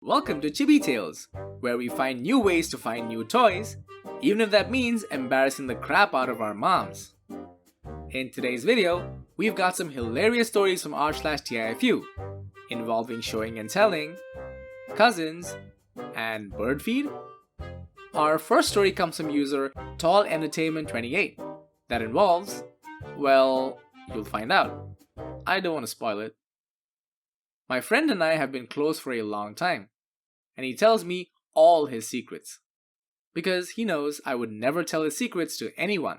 Welcome to ChibiTales, where we find new ways to find new toys, even if that means embarrassing the crap out of our moms. In today's video, we've got some hilarious stories from r/TIFU, involving showing and telling, cousins, and bird feed. Our first story comes from user Tall Entertainment 28 that involves, well, you'll find out. I don't want to spoil it. My friend and I have been close for a long time, and he tells me all his secrets, because he knows I would never tell his secrets to anyone.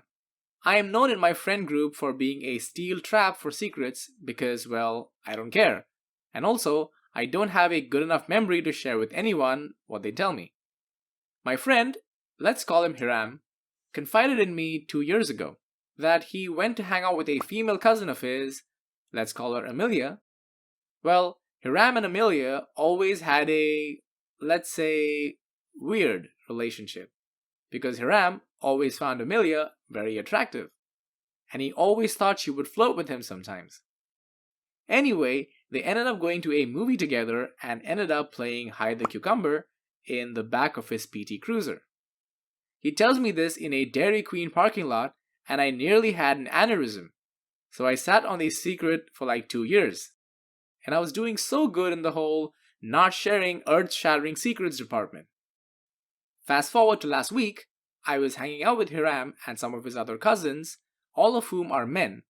I am known in my friend group for being a steel trap for secrets because, well, I don't care, and also I don't have a good enough memory to share with anyone what they tell me. My friend, let's call him Hiram, confided in me 2 years ago that he went to hang out with a female cousin of his, let's call her Amelia. Well, Hiram and Amelia always had a, let's say, weird relationship, because Hiram always found Amelia very attractive, and he always thought she would flirt with him sometimes. Anyway, they ended up going to a movie together and ended up playing hide the cucumber in the back of his PT Cruiser. He tells me this in a Dairy Queen parking lot, and I nearly had an aneurysm. So I sat on the secret for like 2 years. And I was doing so good in the whole not sharing earth-shattering secrets department. Fast forward to last week, I was hanging out with Hiram and some of his other cousins, all of whom are men,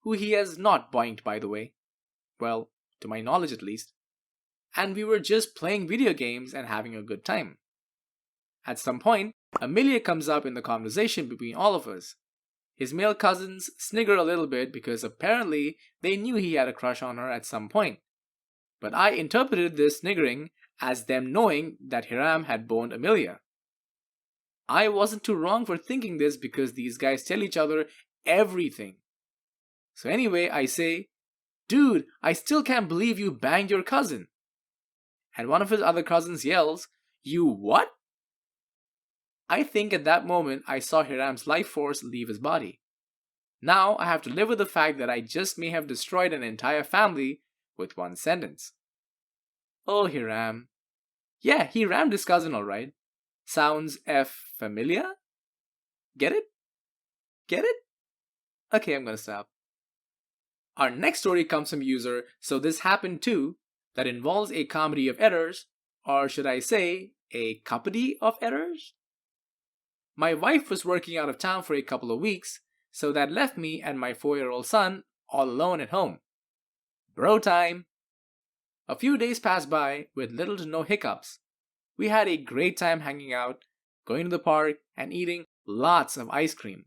who he has not boinked, by the way. Well, to my knowledge at least. And we were just playing video games and having a good time. At some point, Amelia comes up in the conversation between all of us. His male cousins snigger a little bit because apparently they knew he had a crush on her at some point. But I interpreted this sniggering as them knowing that Hiram had boned Amelia. I wasn't too wrong for thinking this because these guys tell each other everything. So anyway, I say, "Dude, I still can't believe you banged your cousin." And one of his other cousins yells, "You what?" I think at that moment I saw Hiram's life force leave his body. Now I have to live with the fact that I just may have destroyed an entire family with one sentence. Oh, Hiram. Yeah, he rammed his cousin alright. Sounds familiar? Get it? Get it? Okay, I'm gonna stop. Our next story comes from user So This Happened Too, that involves a comedy of errors, or should I say, a cuppity of errors? My wife was working out of town for a couple of weeks, so that left me and my 4-year-old son all alone at home. Bro time! A few days passed by with little to no hiccups. We had a great time hanging out, going to the park, and eating lots of ice cream.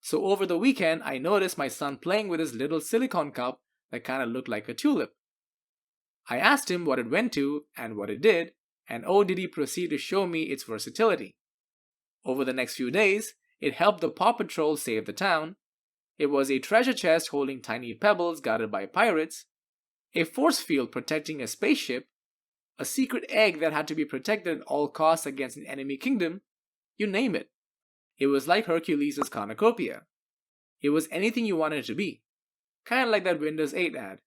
So over the weekend, I noticed my son playing with his little silicone cup that kind of looked like a tulip. I asked him what it went to and what it did, and oh did he proceed to show me its versatility. Over the next few days, it helped the Paw Patrol save the town. It was a treasure chest holding tiny pebbles guarded by pirates, a force field protecting a spaceship, a secret egg that had to be protected at all costs against an enemy kingdom, you name it. It was like Hercules' cornucopia. It was anything you wanted it to be. Kind of like that Windows 8 ad.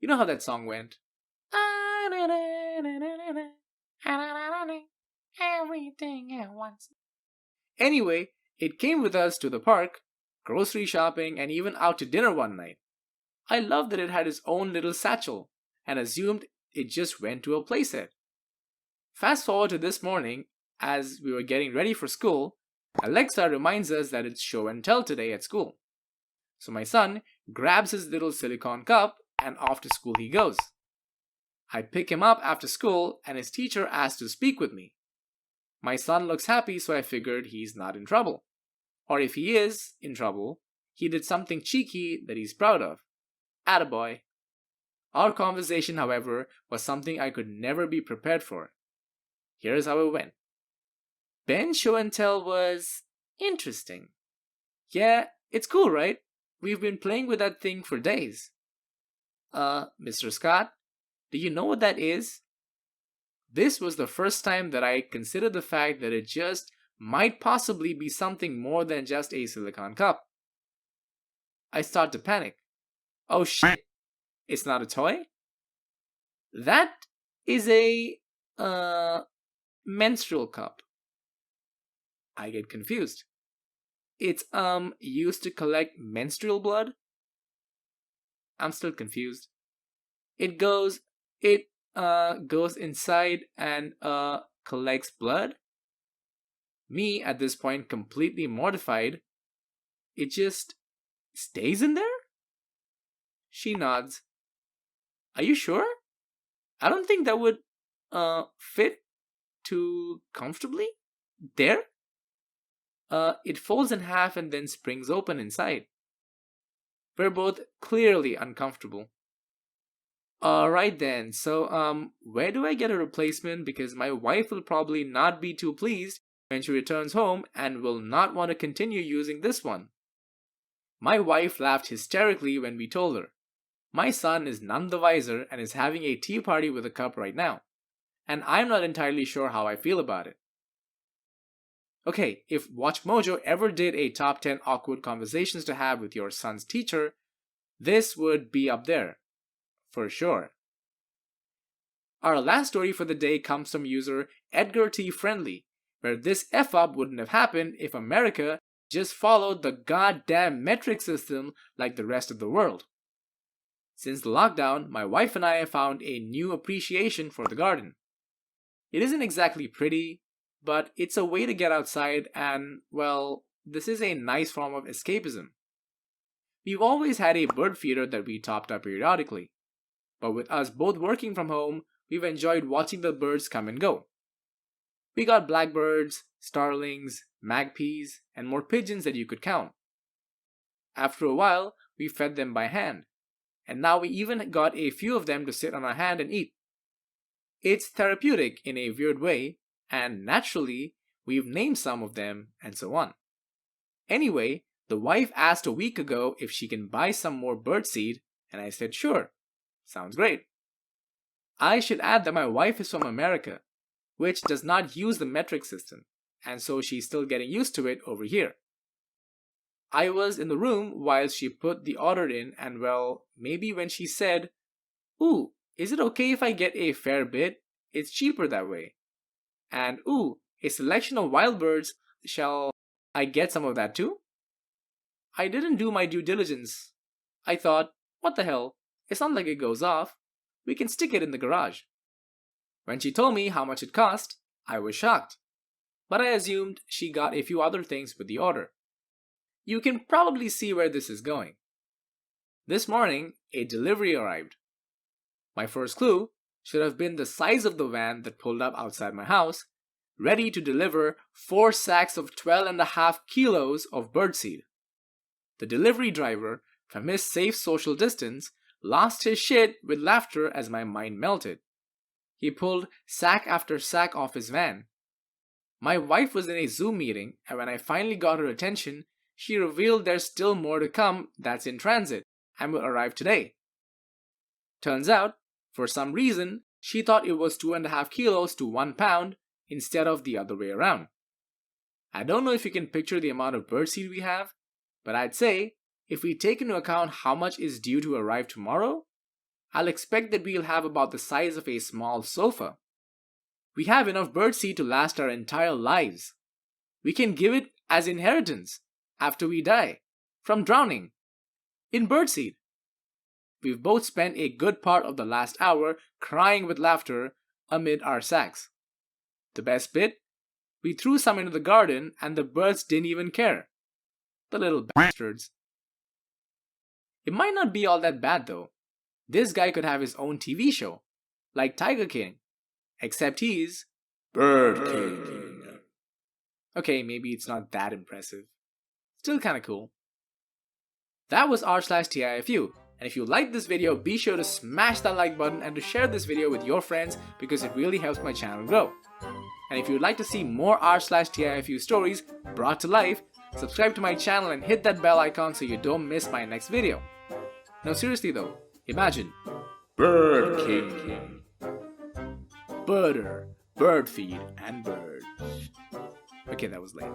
You know how that song went? Everything at once. Anyway, it came with us to the park, grocery shopping, and even out to dinner one night. I loved that it had its own little satchel, and assumed it just went to a playset. Fast forward to this morning, as we were getting ready for school, Alexa reminds us that it's show and tell today at school. So my son grabs his little silicone cup, and off to school he goes. I pick him up after school, and his teacher asks to speak with me. My son looks happy, so I figured he's not in trouble. Or if he is in trouble, he did something cheeky that he's proud of. Attaboy. Our conversation, however, was something I could never be prepared for. Here's how it went. Ben's show and tell was interesting. Yeah, it's cool, right? We've been playing with that thing for days. Mr. Scott, do you know what that is? This was the first time that I considered the fact that it just might possibly be something more than just a silicone cup. I start to panic. Oh shit, it's not a toy? That is a Menstrual cup. I get confused. It's used to collect menstrual blood? I'm still confused. It goes it goes inside and collects blood? Me at this point completely mortified. It just stays in there? She nods. Are you sure? I don't think that would fit too comfortably. There? It folds in half and then springs open inside. We're both clearly uncomfortable. Alright then, so where do I get a replacement? Because my wife will probably not be too pleased when she returns home and will not want to continue using this one. My wife laughed hysterically when we told her. My son is none the wiser and is having a tea party with a cup right now, and I'm not entirely sure how I feel about it. Okay, if Watch Mojo ever did a top 10 awkward conversations to have with your son's teacher, this would be up there. For sure. Our last story for the day comes from user Edgar T. Friendly, where this F-up wouldn't have happened if America just followed the goddamn metric system like the rest of the world. Since the lockdown, my wife and I have found a new appreciation for the garden. It isn't exactly pretty, but it's a way to get outside and, well, this is a nice form of escapism. We've always had a bird feeder that we topped up periodically, but with us both working from home, we've enjoyed watching the birds come and go. We got blackbirds, starlings, magpies, and more pigeons than you could count. After a while, we fed them by hand, and now we even got a few of them to sit on our hand and eat. It's therapeutic in a weird way, and naturally, we've named some of them, and so on. Anyway, the wife asked a week ago if she can buy some more birdseed, and I said sure. Sounds great. I should add that my wife is from America, which does not use the metric system, and so she's still getting used to it over here. I was in the room while she put the order in, and well, maybe when she said, "Ooh, is it okay if I get a fair bit? It's cheaper that way." And "Ooh, a selection of wild birds, shall I get some of that too?" I didn't do my due diligence. I thought, what the hell, it's not like it goes off. We can stick it in the garage. When she told me how much it cost, I was shocked. But I assumed she got a few other things with the order. You can probably see where this is going. This morning, a delivery arrived. My first clue should have been the size of the van that pulled up outside my house, ready to deliver 4 sacks of 12.5 kilos of birdseed. The delivery driver, from his safe social distance, lost his shit with laughter as my mind melted. He pulled sack after sack off his van. My wife was in a Zoom meeting, and when I finally got her attention, she revealed there's still more to come that's in transit and will arrive today. Turns out, for some reason, she thought it was 2.5 kilos to 1 pound instead of the other way around. I don't know if you can picture the amount of birdseed we have, but I'd say, if we take into account how much is due to arrive tomorrow, I'll expect that we'll have about the size of a small sofa. We have enough birdseed to last our entire lives. We can give it as inheritance after we die, from drowning, in birdseed. We've both spent a good part of the last hour crying with laughter amid our sacks. The best bit? We threw some into the garden and the birds didn't even care. The little bastards. It might not be all that bad though. This guy could have his own TV show, like Tiger King, except he's Bird King. Okay, maybe it's not that impressive. Still kinda cool. That was r/TIFU, and if you liked this video, be sure to smash that like button and to share this video with your friends because it really helps my channel grow. And if you'd like to see more r/TIFU stories brought to life, subscribe to my channel and hit that bell icon so you don't miss my next video. No, seriously though, imagine Bird King. Birder, bird feed, and bird. Okay, that was lame.